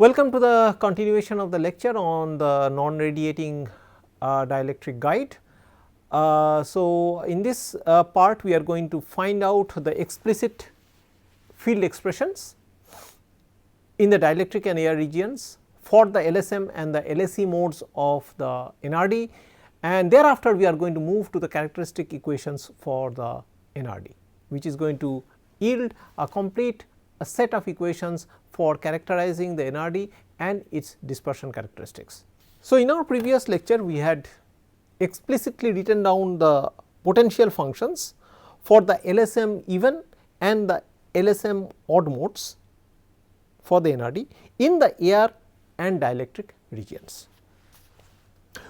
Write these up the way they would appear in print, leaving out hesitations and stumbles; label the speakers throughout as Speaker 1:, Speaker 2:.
Speaker 1: Welcome to the continuation of the lecture on the non-radiating dielectric guide. So, in this part we are going to find out the explicit field expressions in the dielectric and air regions for the LSM and the LSE modes of the NRD, and thereafter we are going to move to the characteristic equations for the NRD, which is going to yield a complete set of equations for characterizing the NRD and its dispersion characteristics. So, in our previous lecture we had explicitly written down the potential functions for the LSM even and the LSM odd modes for the NRD in the air and dielectric regions.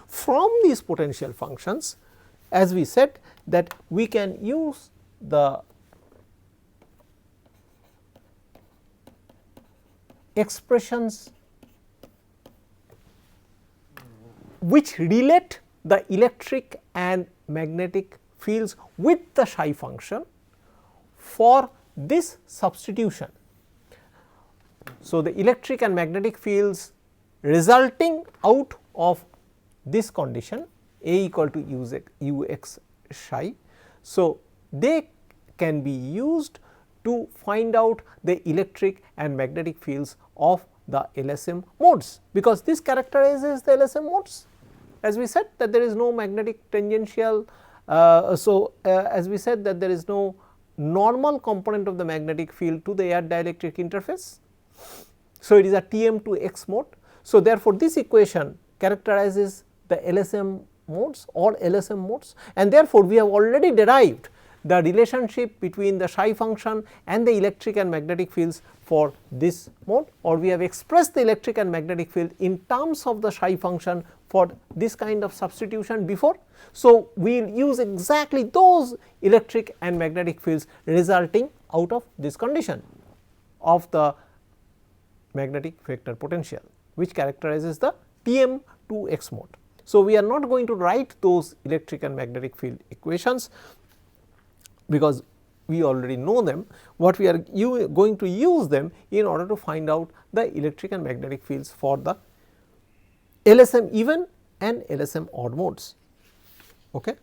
Speaker 1: From these potential functions, as we said that we can use the expressions which relate the electric and magnetic fields with the psi function for this substitution. So, the electric and magnetic fields resulting out of this condition A equal to ux psi. So, they can be used to find out the electric and magnetic fields of the LSM modes, because this characterizes the LSM modes. As we said that there is no magnetic tangential, as we said that there is no normal component of the magnetic field to the air dielectric interface. So, it is a TM to X mode. So, therefore, this equation characterizes the LSM modes or LSM modes, and therefore, we have already derived the relationship between the psi function and the electric and magnetic fields for this mode, or we have expressed the electric and magnetic field in terms of the psi function for this kind of substitution before. So, we will use exactly those electric and magnetic fields resulting out of this condition of the magnetic vector potential, which characterizes the TM to X mode. So, we are not going to write those electric and magnetic field equations, because we already know them. What we are going to use them in order to find out the electric and magnetic fields for the LSM even and LSM odd modes. Okay.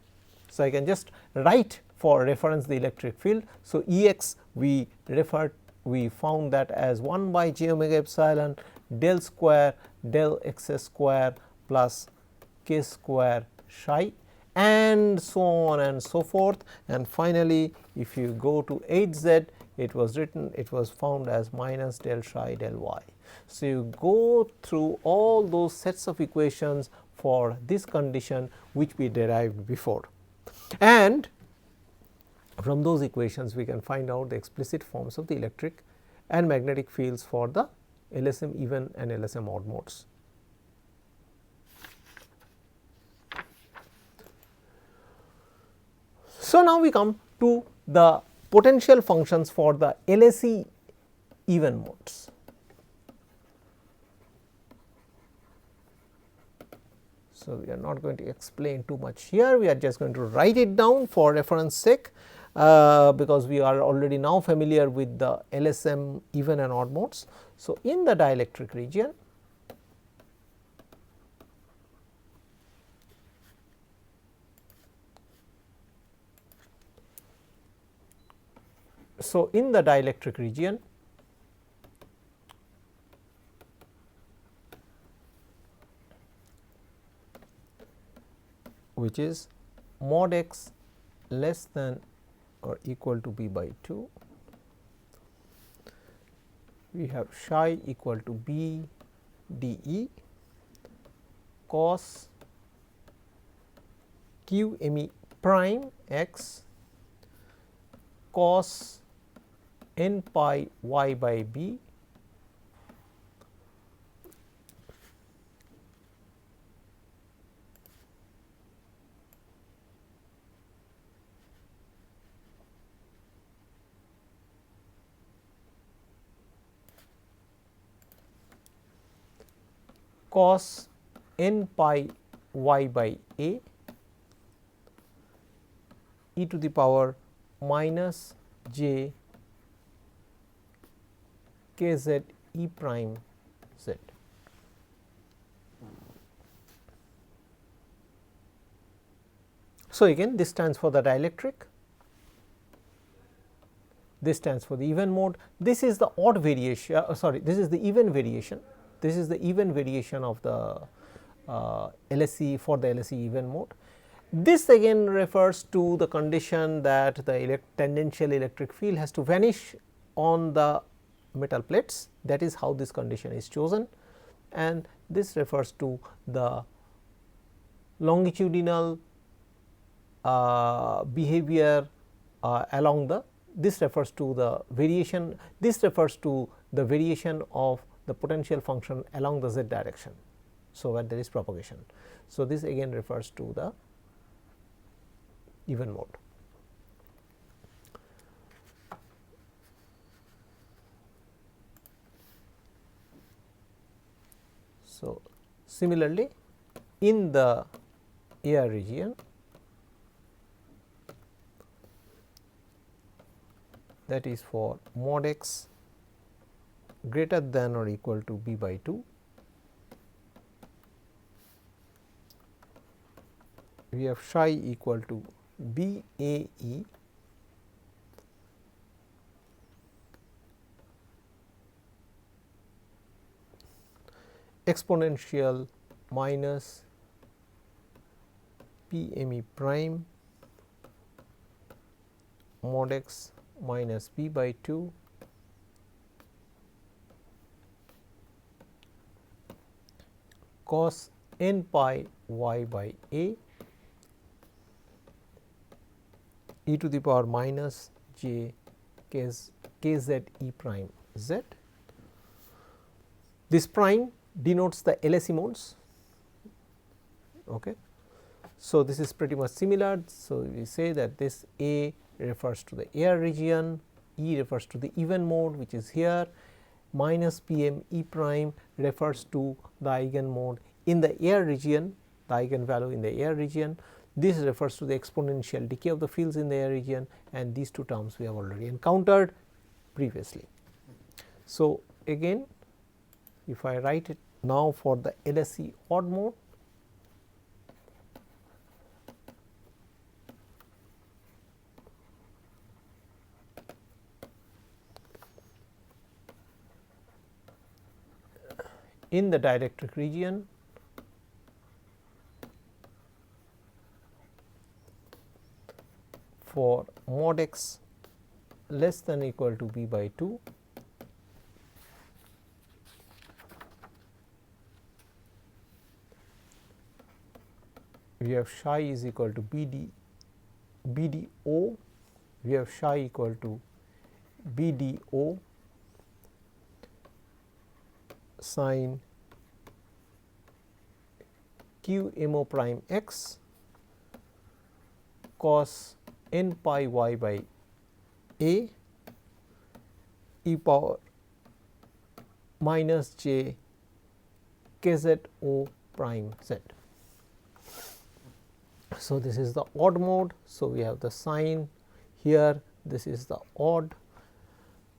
Speaker 1: So, I can just write for reference the electric field. So, Ex we found that as 1 by j omega epsilon del square del x square plus k square psi, and so on and so forth, and finally, if you go to Hz, it was found as minus del psi del y. So, you go through all those sets of equations for this condition which we derived before, and from those equations we can find out the explicit forms of the electric and magnetic fields for the LSM even and LSM odd modes. So, now we come to the potential functions for the LSE even modes. So, we are not going to explain too much here, we are just going to write it down for reference sake, because we are already now familiar with the LSM even and odd modes. So, in the dielectric region, which is mod x less than or equal to b by 2, we have psi equal to b dE cos q me prime x cos n pi y by b cos n pi y by a e to the power minus j k z e prime z. So, again this stands for the dielectric, this stands for the even mode, this is the odd variation sorry, this is the even variation, this is the even variation of the LSE for the LSE even mode. This again refers to the condition that the tangential electric field has to vanish on the metal plates, that is how this condition is chosen, and this refers to the longitudinal behavior along the, this refers to the variation, this refers to the variation of the potential function along the z direction. So, where there is propagation. So, this again refers to the even mode. So, similarly, in the air region, that is for mod x greater than or equal to b by 2, we have psi equal to b a e exponential minus p m e prime mod x minus b by 2 cos n pi y by a e to the power minus j k z e prime z. This prime denotes the LSE modes. Okay. So, this is pretty much similar. So, we say that this A refers to the air region, E refers to the even mode which is here, minus P m E prime refers to the eigen mode in the air region, the eigen value in the air region. This refers to the exponential decay of the fields in the air region, and these two terms we have already encountered previously. So, again if I write it now for the LSE odd mode, in the dielectric region, for mod x less than or equal to b by 2, we have psi is equal to BDO, we have psi equal to BDO sin q m o prime x cos n pi y by a e power minus j k z o prime z. So, this is the odd mode. So, we have the sine here, this is the odd,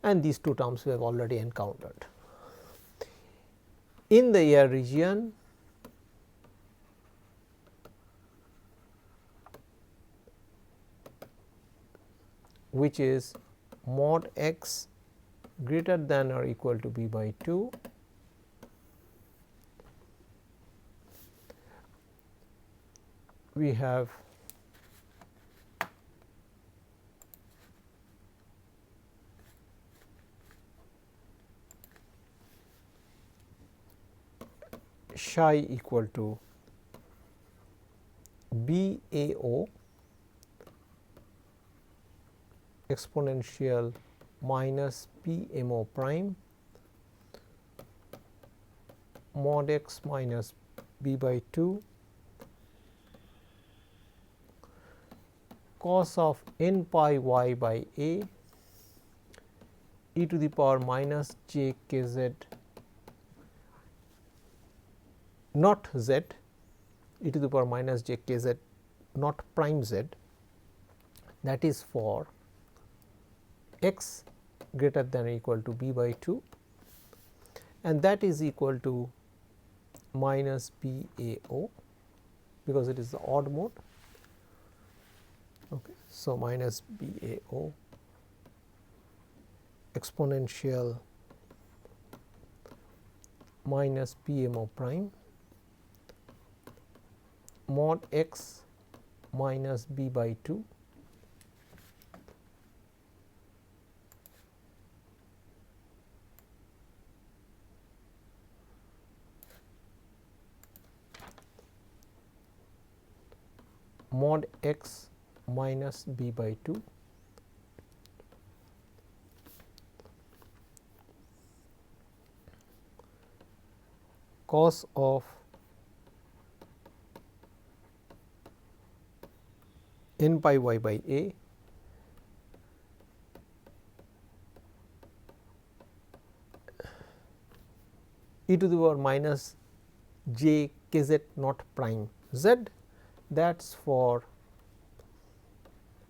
Speaker 1: and these two terms we have already encountered. In the air region, which is mod x greater than or equal to b by 2, we have psi equal to BAO exponential minus PMO prime mod x minus b by 2 cos of n pi y by a e to the power minus j k z not z e to the power minus j k z not prime z, that is for x greater than or equal to b by 2, and that is equal to minus BAO because it is the odd mode. Okay. So, minus BAO exponential minus PMO prime mod x minus b by 2 mod x minus b by 2 cos of n pi y by a e to the power minus j k z naught prime z, that is for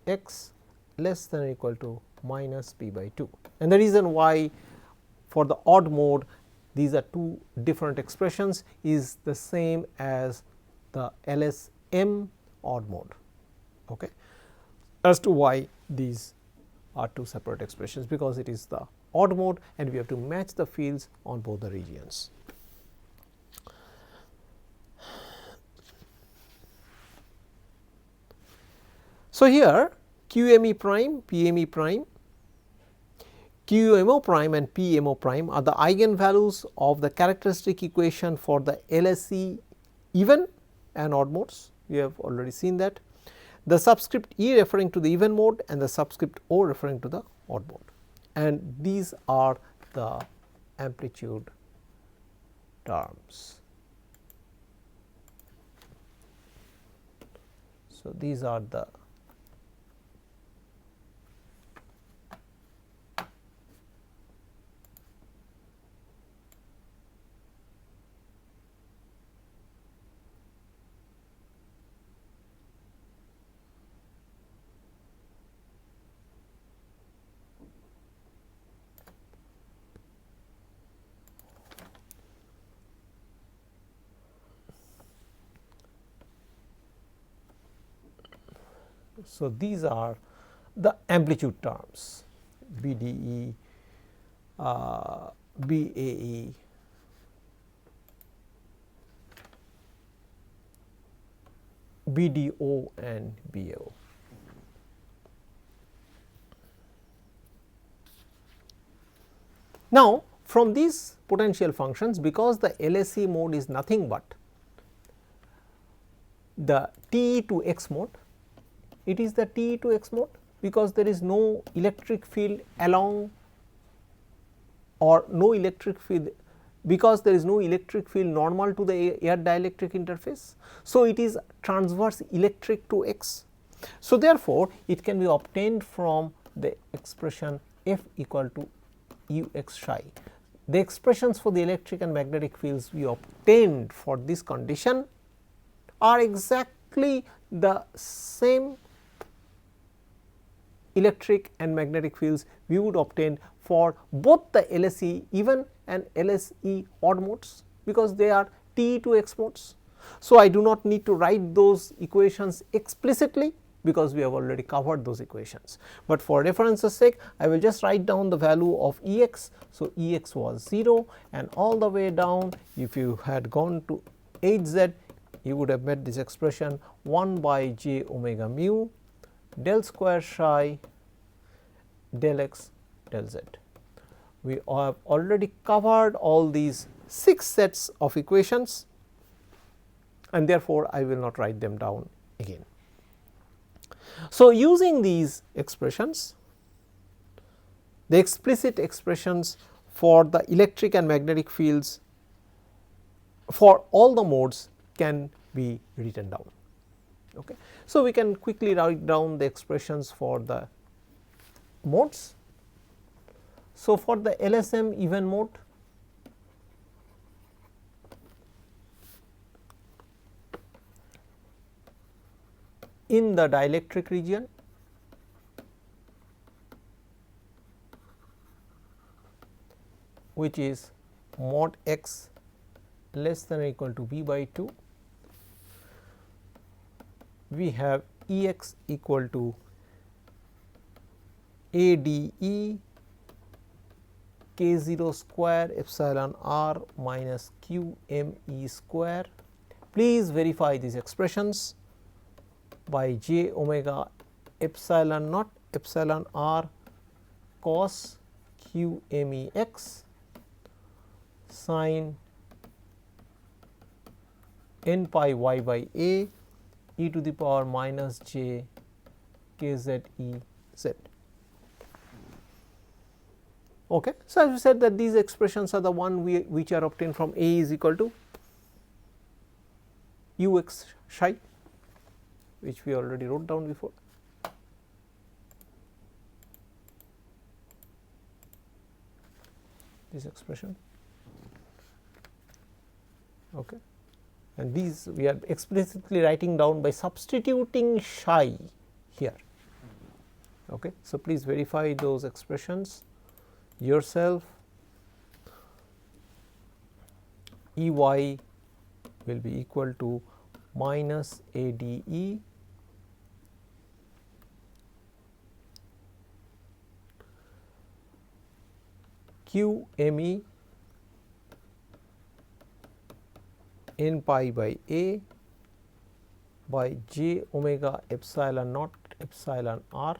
Speaker 1: x less than or equal to minus b by 2. And the reason why for the odd mode these are two different expressions is the same as the LSM odd mode, okay, as to why these are two separate expressions, because it is the odd mode and we have to match the fields on both the regions. So, here QME prime, PME prime, QMO prime and PMO prime are the eigenvalues of the characteristic equation for the LSE even and odd modes. We have already seen that. The subscript E referring to the even mode and the subscript O referring to the odd mode, and these are the amplitude terms. So, these are the so these are the amplitude terms BDE, BAE, BDO and BAO. Now, from these potential functions, because the LSE mode is nothing but the TE to x mode, it is the TE to x mode because there is no electric field along or no electric field, because there is no electric field normal to the air dielectric interface. So, it is transverse electric to x. So, therefore, it can be obtained from the expression F equal to U x psi. The expressions for the electric and magnetic fields we obtained for this condition are exactly the same electric and magnetic fields we would obtain for both the LSE even and LSE odd modes, because they are TE to x modes. So, I do not need to write those equations explicitly because we have already covered those equations, but for reference's sake I will just write down the value of E x. So, E x was 0 and all the way down, if you had gone to H z, you would have met this expression 1 by j omega mu del square psi del x del z. We have already covered all these 6 sets of equations and therefore, I will not write them down again. So, using these expressions, the explicit expressions for the electric and magnetic fields for all the modes can be written down. Okay. So, we can quickly write down the expressions for the modes. So, for the LSM even mode, in the dielectric region, which is mod x less than or equal to b by 2, we have E x equal to A d E k 0 square epsilon r minus q m e square. Please verify these expressions by j omega epsilon naught epsilon r cos q m e x sin n pi y by a e to the power minus j k z e z. Okay. So, as we said that these expressions are the one which are obtained from A is equal to u x psi, which we already wrote down before. This expression, okay. And these we are explicitly writing down by substituting psi here. Okay. So, please verify those expressions yourself. E y will be equal to minus A d E q m e n pi by a by j omega epsilon naught epsilon r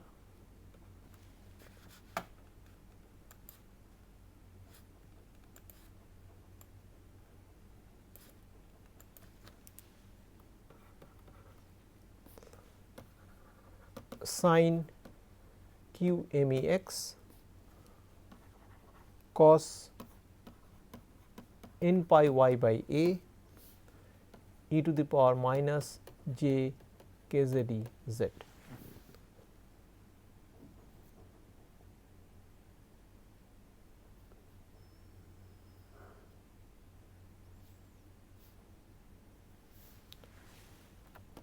Speaker 1: sin q m e x cos n pi y by a e to the power minus j k z e z.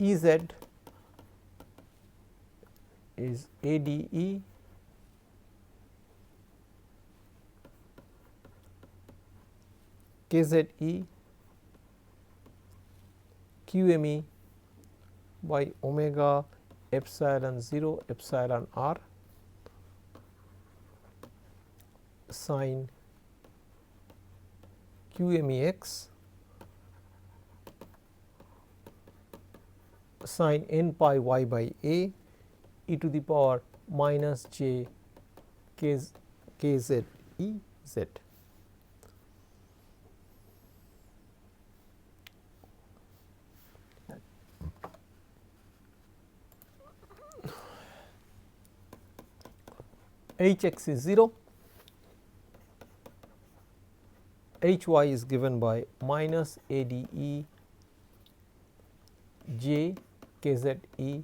Speaker 1: E z is A d E k z e q m e by omega epsilon 0 epsilon r sin q m e x sin n pi y by a e to the power minus j k z e z. H x is 0, H y is given by minus A d E j k z e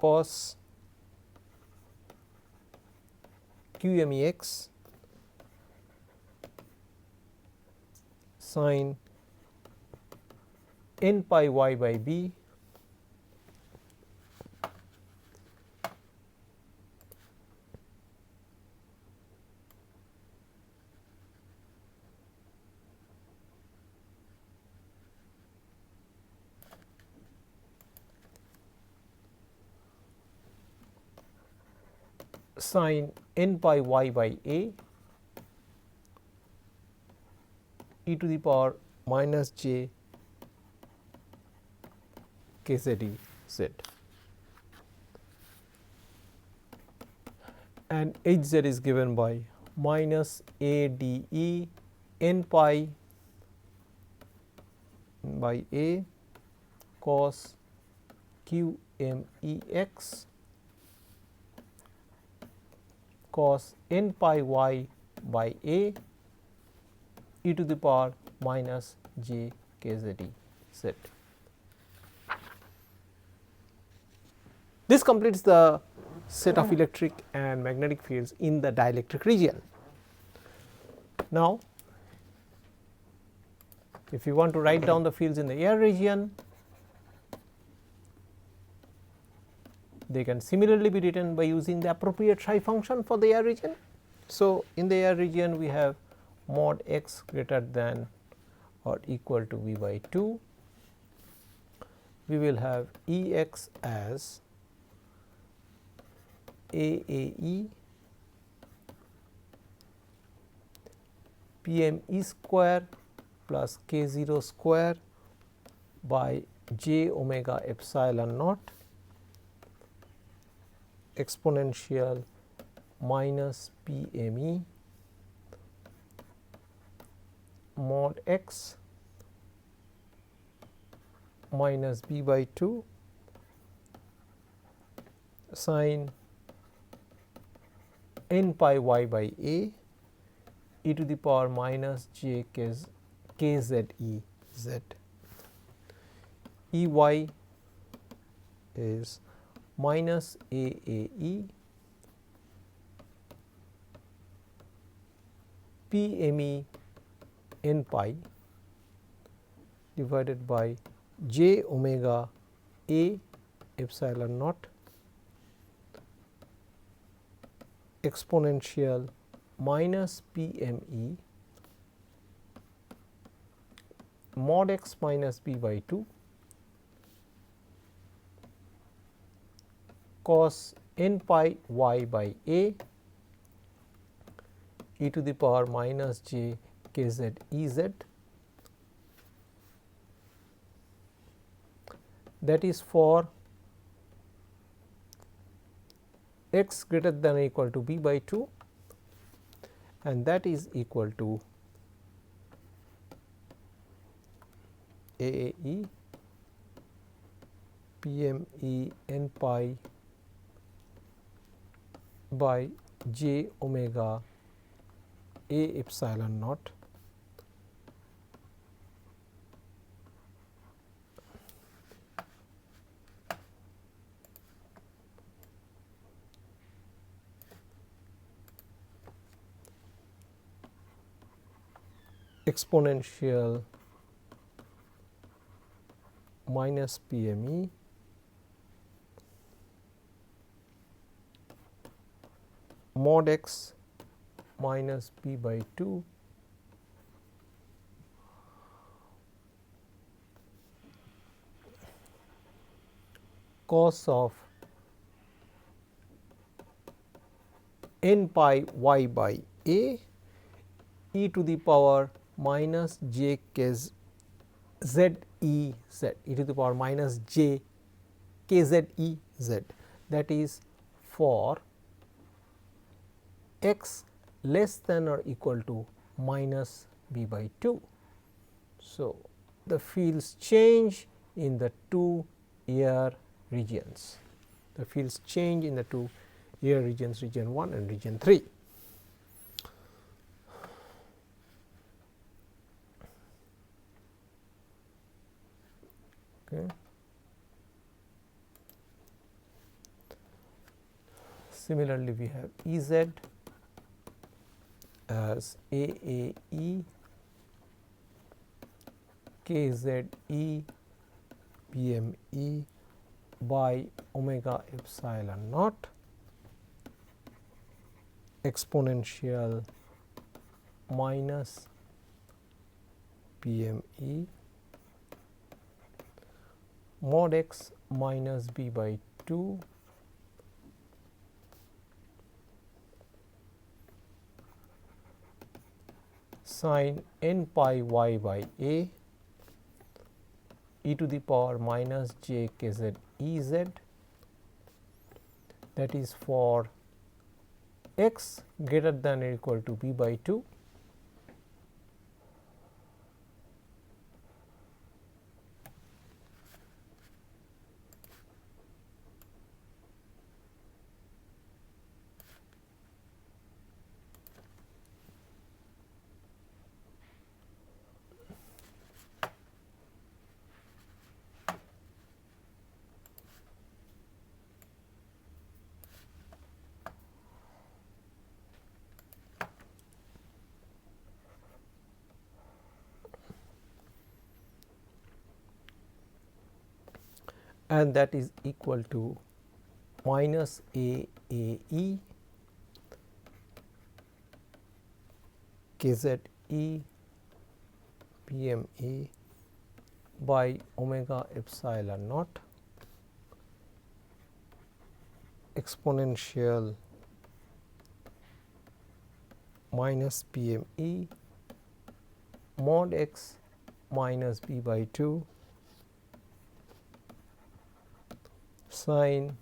Speaker 1: cos q m e x sin n pi y by b sin n pi y by a e to the power minus j k z e z, and H z is given by minus A d E n pi by a cos q m e x cos n pi y by a e to the power minus j k z e z. This completes the set of electric and magnetic fields in the dielectric region. Now, if you want to write down the fields in the air region, they can similarly be written by using the appropriate psi function for the air region. So, in the air region we have mod x greater than or equal to v by 2, we will have E x as AAE PME square plus K 0 square by j omega epsilon naught exponential minus PME mod x minus b by 2 sin n pi y by a e to the power minus j k z e z. E y is minus a e p m e n pi divided by j omega a epsilon naught exponential minus p m e mod x minus b by 2 cos n pi y by a e to the power minus j k z e z, that is for x greater than or equal to b by 2, and that is equal to AAE PME n pi by j omega a epsilon naught exponential minus PME mod x minus b by 2 cos of n pi y by a e to the power minus j k z e z e to the power minus j k z e z, that is for x less than or equal to minus b by 2. So, the fields change in the two air regions, the fields change in the two air regions, region 1 and region 3. Okay. Similarly, we have E z as AAE K Z E PME by omega epsilon naught exponential minus PME mod x minus b by 2 sin n pi y by a e to the power minus j k z e z, that is for x greater than or equal to b by 2 . And that is equal to minus AAE KZE PME by omega epsilon naught exponential minus p m e mod x minus b by 2 sin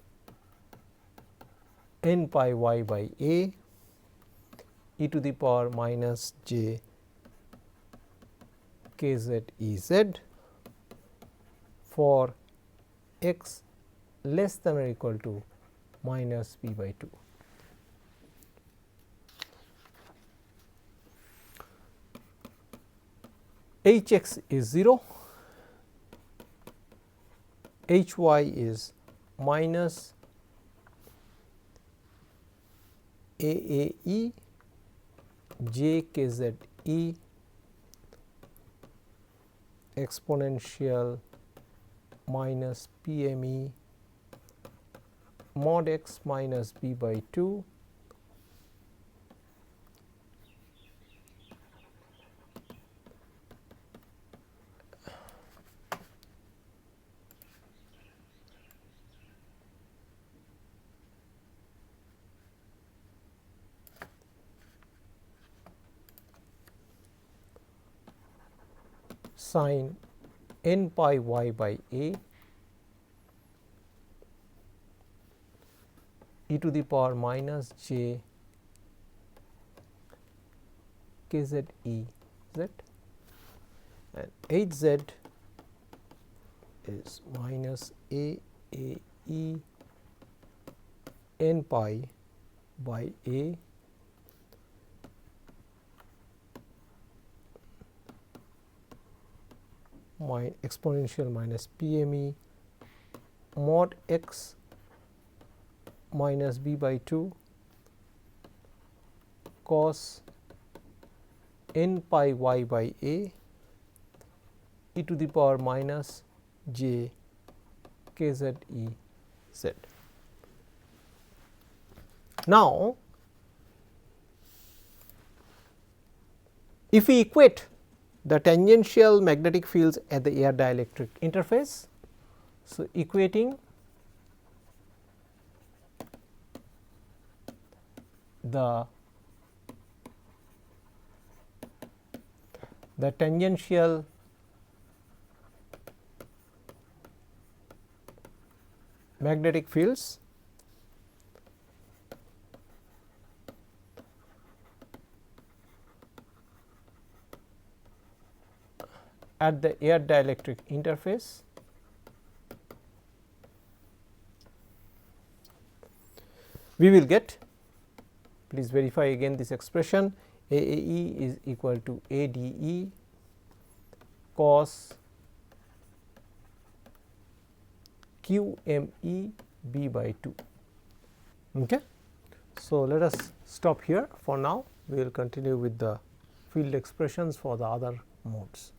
Speaker 1: n pi y by a e to the power minus j k z e z for x less than or equal to minus b by 2. H x is 0, H y is minus a a e j k z e exponential minus p m e mod x minus b by 2 sin n pi y by a e to the power minus j k z e z, and h z is minus a e n pi by a exponential minus p m e mod x minus b by 2 cos n pi y by a e to the power minus j k z e z. Now, if we equate the tangential magnetic fields at the air dielectric interface, so equating the tangential magnetic fields at the air dielectric interface, we will get, please verify again this expression, AAE is equal to ADE cos QME B by 2. Okay. So, let us stop here for now. We will continue with the field expressions for the other modes.